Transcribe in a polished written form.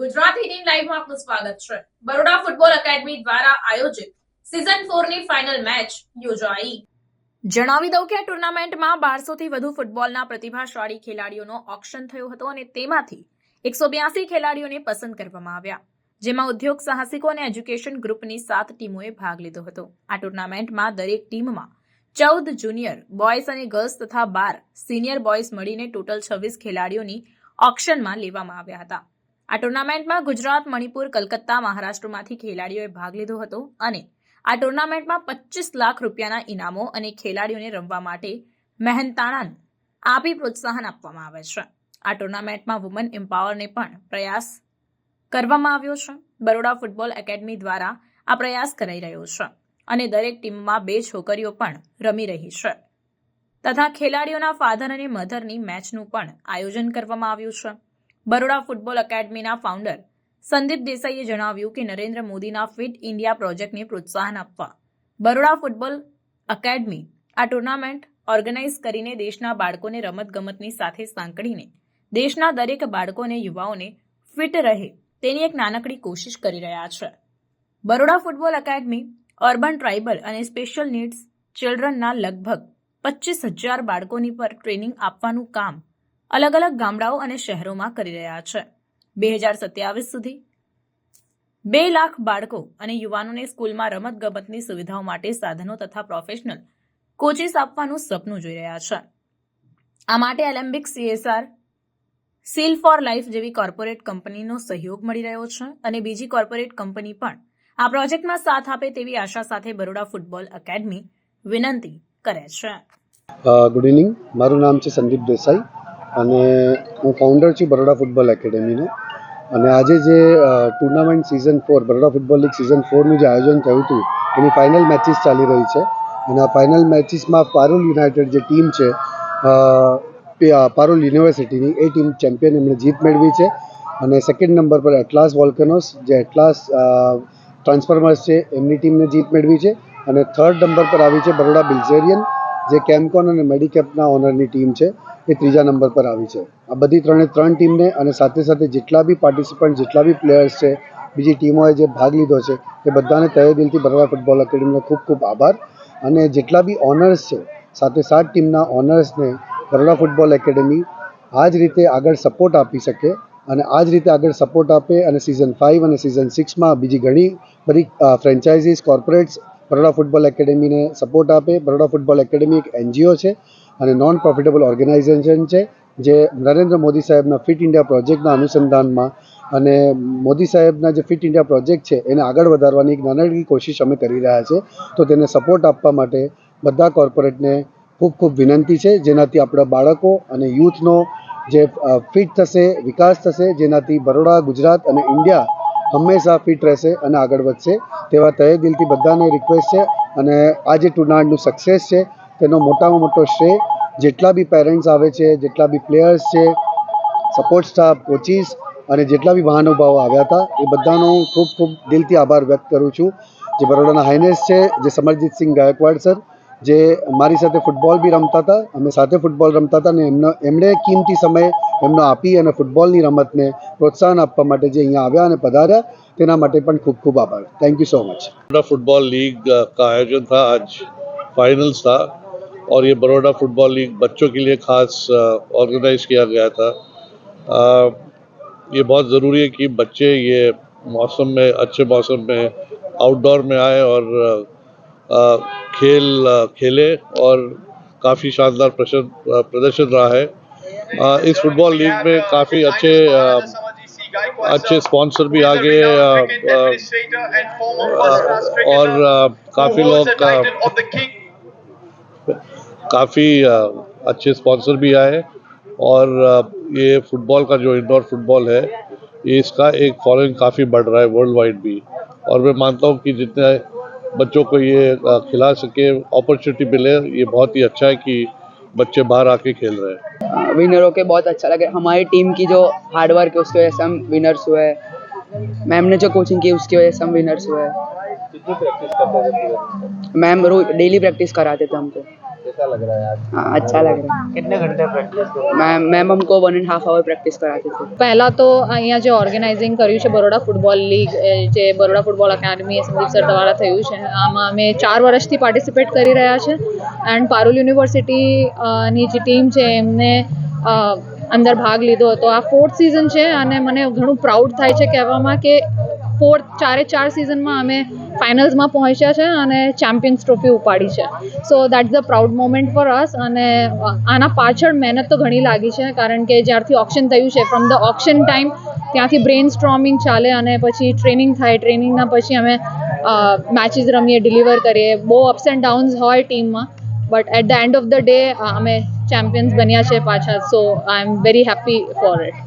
ગુજરાત 18 લાઈવમાં આપનું સ્વાગત છે। બરોડા ફૂટબોલ એકેડમી દ્વારા આયોજિત સીઝન 4 ની ફાઇનલ મેચ યોજાઈ। જણાવી દઉં કે આ ટુર્નામેન્ટમાં 1200 થી વધુ ફૂટબોલના પ્રતિભાશાળી ખેલાડીઓનો ઓક્શન થયો હતો અને તેમાંથી 182 ખેલાડીઓને પસંદ કરવામાં આવ્યા, જેમાં ઉદ્યોગ સાહસિકો અને એજ્યુકેશન ગ્રુપની 7 ટીમોએ ભાગ લીધો હતો। આ ટુર્નામેન્ટમાં દરેક ટીમમાં 14 જુનિયર બોયઝ અને ગર્લ્સ તથા 12 સિનિયર બોયઝ મળીને ટોટલ 26 ખેલાડીઓની ઓક્શનમાં લેવામાં આવ્યા હતા। આ ટુર્નામેન્ટમાં ગુજરાત, મણિપુર, કલકત્તા, મહારાષ્ટ્રમાંથી ખેલાડીઓએ ભાગ લીધો હતો અને આ ટુર્નામેન્ટમાં 25 લાખ રૂપિયાના ઇનામો અને ખેલાડીઓને રમવા માટે મહેનતાણાનું આપી પ્રોત્સાહન આપવામાં આવે છે। આ ટુર્નામેન્ટમાં વુમન એમ્પાવરને પણ પ્રયાસ કરવામાં આવ્યો છે। બરોડા ફૂટબોલ એકેડમી દ્વારા આ પ્રયાસ કરાઈ રહ્યો છે અને દરેક ટીમમાં 2 છોકરીઓ પણ રમી રહી છે તથા ખેલાડીઓના ફાધર અને મધરની મેચનું પણ આયોજન કરવામાં આવ્યું છે। બરોડા ફૂટબોલ એકેડમીના ફાઉન્ડર સંદીપ દેસાઈએ જણાવ્યું કે નરેન્દ્ર મોદીના ફિટ ઇન્ડિયા પ્રોજેક્ટને પ્રોત્સાહન આપવા બરોડા ફૂટબોલ એકેડમી આ ટુર્નામેન્ટ ઓર્ગેનાઇઝ કરીને દેશના બાળકોને રમતગમતની સાથે સાંકળીને દેશના દરેક બાળકો અને યુવાઓને ફિટ રહે તેની એક નાનકડી કોશિશ કરી રહ્યા છે। Baroda football academy urban, tribal અને સ્પેશિયલ નીડ્સ ચિલ્ડ્રનના લગભગ 25,000 બાળકોની પર ટ્રેનિંગ આપવાનું કામ અલગ અલગ ગામડાઓ અને શહેરોમાં કરી રહ્યા છે। 2027 સુધી 2 લાખ બાળકો અને યુવાનોને સ્કૂલમાં રમતગમતની સુવિધાઓ માટે સાધનો તથા પ્રોફેશનલ કોચિસ આપવાનું સપનું જોઈ રહ્યા છે। આ માટે Alembic, CSR, seal four life જેવી કોર્પોરેટ કંપનીનો સહયોગ મળી રહ્યો છે અને બીજી કોર્પોરેટ કંપની પણ આ પ્રોજેક્ટમાં સાથ આપે તેવી આશા સાથે બરોડા ફૂટબોલ એકેડમી વિનંતી કરે છે। ગુડ ઇવનિંગ, મારું નામ છે સંદીપ દેસાઈ અને હું ફાઉન્ડર છું બરોડા ફૂટબોલ એકેડમીનો। અને આજે જે tournament season 4 Baroda football league season 4નું જે આયોજન થયું હતું એની ફાઇનલ મેચિસ ચાલી રહી છે અને આ ફાઇનલ મેચિસમાં પારુલ યુનાઇટેડ જે ટીમ છે પારુલ યુનિવર્સિટીની એ ટીમ ચેમ્પિયન એમણે જીત મેળવી છે અને સેકન્ડ નંબર પર એટલાસ વોલ્કેનોસ જે એટલાસ ટ્રાન્સફોર્મર્સ છે એમની ટીમને જીત મેળવી છે અને થર્ડ નંબર પર આવી છે બરોડા બિલ્ઝેરિયન જે કેમ્કોન અને મેડિકેપના ઓનરની ટીમ છે એ ત્રીજા નંબર પર આવી છે। આ બધી ત્રણ ટીમને અને સાથે સાથે જેટલા બી પાર્ટિસિપન્ટ, જેટલા બી પ્લેયર્સ છે, બીજી ટીમોએ જે ભાગ લીધો છે એ બધાને તહે દિલથી બરોડા ફૂટબોલ એકેડમીનો ખૂબ ખૂબ આભાર। અને જેટલા બી ઓનર્સ છે, સાથે 7 ટીમના ઓનર્સને બરોડા ફૂટબોલ એકેડમી આ જ રીતે આગળ સપોર્ટ આપી શકે અને આ જ રીતે આગળ સપોર્ટ આપે અને સિઝન 5 અને સિઝન 6માં બીજી ઘણી બધી ફ્રેન્ચાઇઝીસ, કોર્પોરેટ્સ બરોડા ફૂટબોલ એકેડમીને સપોર્ટ આપે। બરોડા ફૂટબોલ એકેડમી એક NGO છે અને નોન પ્રોફિટેબલ ઓર્ગેનાઇઝેશન છે જે નરેન્દ્ર મોદી સાહેબના ફિટ ઇન્ડિયા પ્રોજેક્ટના અનુસંધાનમાં અને મોદી સાહેબના જે ફિટ ઇન્ડિયા પ્રોજેક્ટ છે એને આગળ વધારવાની એક નાનકડી કોશિશ અમે કરી રહ્યા છે। તો તેને સપોર્ટ આપવા માટે બધા કોર્પોરેટને ખૂબ ખૂબ વિનંતી છે, જેનાથી આપણા બાળકો અને યુથનો જે ફિટ થશે, વિકાસ થશે, જેનાથી બરોડા, ગુજરાત અને ઇન્ડિયા હંમેશા ફિટ રહેશે અને આગળ વધશે તેવા તહે દિલથી બધાને રિક્વેસ્ટ છે। અને આ જે ટુર્નામેન્ટનું સક્સેસ છે તેનો મોટામાં મોટો શ્રેય જેટલા બી પેરેન્ટ્સ આવે છે, જેટલા બી પ્લેયર્સ છે, સપોર્ટ સ્ટાફ, કોચિસ અને જેટલા બી મહાનુભાવો આવ્યા હતા એ બધાનો ખૂબ ખૂબ દિલથી આભાર વ્યક્ત કરું છું। જે બરોડાના હાઇનેસ છે, જે સમરજીતસિંહ ગાયકવાડ સર, જે મારી સાથે ફૂટબોલ બી રમતા હતા, અમે સાથે ફૂટબોલ રમતા હતા અને એમણે કિંમતી સમય એમનો આપી અને ફૂટબોલની રમતને પ્રોત્સાહन આપવા માટે જે અહીંયા આવ્યા અને પધાર્યા તેના માટે પણ ખૂબ ખૂબ આભાર। Thank you so much. Baroda football league का आयोजन था, आज फाइनल्स था और ये बरोड़ा फुटबॉल लीग बच्चों के लिए खास ऑर्गेनाइज किया गया था। ये बहुत ज़रूरी है कि बच्चे ये मौसम में, अच्छे मौसम में आउटडोर में आए और खेले और काफ़ी शानदार प्रदर्शन रहा है। इस फुटबॉल लीग में काफ़ी अच्छे स्पॉन्सर भी आ गए और काफ़ी अच्छे स्पॉन्सर भी आए और ये फुटबॉल का जो इंडोर फुटबॉल है ये इसका एक फॉलोइंग काफ़ी बढ़ रहा है वर्ल्ड वाइड भी। और मैं मानता हूँ कि जितने बच्चों को ये खिला सके, अपॉर्चुनिटी मिले, ये बहुत ही अच्छा है कि बच्चे बाहर आके खेल रहे हैं। विनर होके बहुत अच्छा लगा। हमारी टीम की जो हार्डवर्क है उसकी वजह से हम विनर्स हुए। मैम ने जो कोचिंग की उसकी वजह से हम विनर्स हुए। कितनी प्रैक्टिस करते थे? मैम रोज डेली प्रैक्टिस कराते थे हमको। कैसा लग रहा है आज? हाँ अच्छा लग रहा है। कितने घंटे प्रैक्टिस करो? मैम हमको 1.5 आवर प्रैक्टिस कराते थे। પહેલાં તો અહીંયા જે ઓર્ગેનાઇઝિંગ કર્યું છે બરોડા ફૂટબોલ લીગ જે Baroda football academy Sandeep sir દ્વારા થયું છે આમાં અમે 4 વર્ષથી પાર્ટિસિપેટ કરી રહ્યા છે એન્ડ પારુલ યુનિવર્સિટીની જે ટીમ છે એમને અંદર ભાગ લીધો હતો. આ 4th સિઝન છે અને મને ઘણું પ્રાઉડ થાય છે કહેવામાં કે 4 સિઝનમાં અમે ફાઇનલ્સમાં પહોંચ્યા છે અને ચેમ્પિયન્સ ટ્રોફી ઉપાડી છે. સો that's the proud moment for us. અને આના પાછળ મહેનત તો ઘણી લાગી છે કારણ કે જ્યારથી ઓક્શન થયું છે ફ્રોમ ધ ઓક્શન ટાઈમ ત્યાંથી બ્રેન સ્ટ્રોમિંગ ચાલે અને પછી ટ્રેનિંગ થાય. ટ્રેનિંગના પછી અમે મેચીસ રમીએ, ડિલિવર કરીએ. બહુ અપ્સ એન્ડ ડાઉન્સ હોય ટીમમાં but at the end of the day અમે ચેમ્પિયન્સ બન્યા છે પાછા. So I am very happy for it.